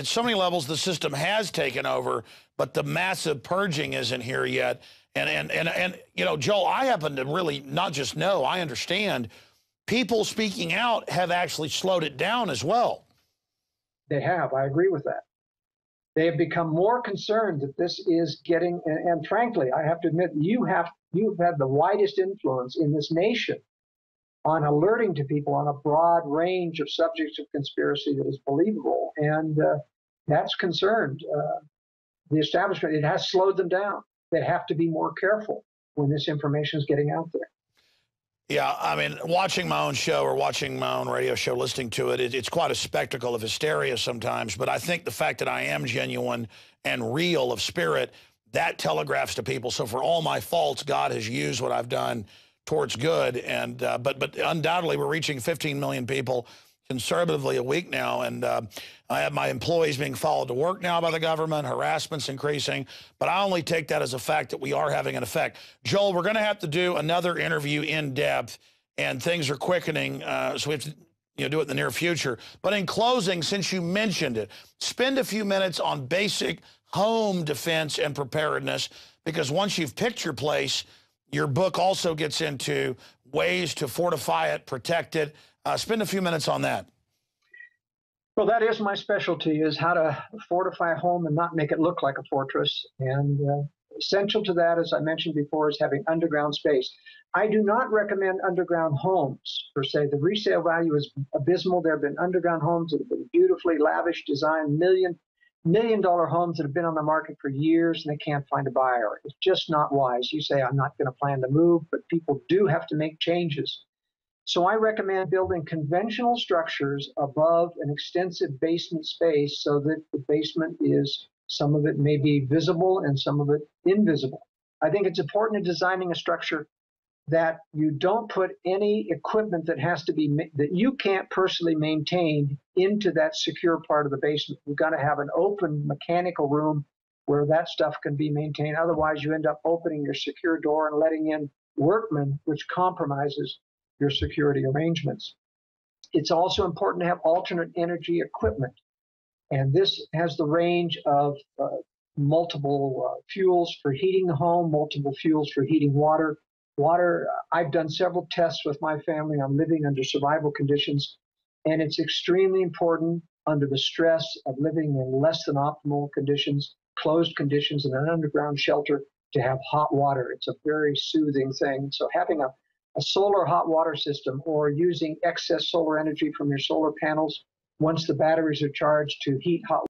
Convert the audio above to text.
at so many levels the system has taken over, but the massive purging isn't here yet. And you know, Joel, I happen to really not just know, I understand people speaking out have actually slowed it down as well. They have. I agree with that. They have become more concerned that this is getting, and frankly, I have to admit, you've had the widest influence in this nation on alerting to people on a broad range of subjects of conspiracy that is believable, and that's concerned the establishment. It has slowed them down. They have to be more careful when this information is getting out there. Yeah, I mean, watching my own show or watching my own radio show, listening to it, it's quite a spectacle of hysteria sometimes. But I think the fact that I am genuine and real of spirit, that telegraphs to people. So for all my faults, God has used what I've done towards good. And but undoubtedly, we're reaching 15 million people conservatively a week now, and I have my employees being followed to work now by the government, harassment's increasing, but I only take that as a fact that we are having an effect. Joel, we're going to have to do another interview in depth, and things are quickening, so we have to do it in the near future. But in closing, since you mentioned it, spend a few minutes on basic home defense and preparedness, because once you've picked your place, your book also gets into ways to fortify it, protect it. Spend a few minutes on that. Well, that is my specialty, is how to fortify a home and not make it look like a fortress. And essential to that, as I mentioned before, is having underground space. I do not recommend underground homes, per se. The resale value is abysmal. There have been underground homes that have been beautifully lavish, designed, million-dollar homes that have been on the market for years, and they can't find a buyer. It's just not wise. You say, I'm not going to plan to move, but people do have to make changes. So I recommend building conventional structures above an extensive basement space so that the basement is, some of it may be visible and some of it invisible. I think it's important in designing a structure that you don't put any equipment that has to be, that you can't personally maintain into that secure part of the basement. You've got to have an open mechanical room where that stuff can be maintained. Otherwise, you end up opening your secure door and letting in workmen, which compromises your security arrangements. It's also important to have alternate energy equipment. And this has the range of multiple fuels for heating the home, multiple fuels for heating water. I've done several tests with my family on living under survival conditions, and it's extremely important under the stress of living in less than optimal conditions, closed conditions in an underground shelter, to have hot water. It's a very soothing thing. So having a solar hot water system, or using excess solar energy from your solar panels once the batteries are charged to heat hot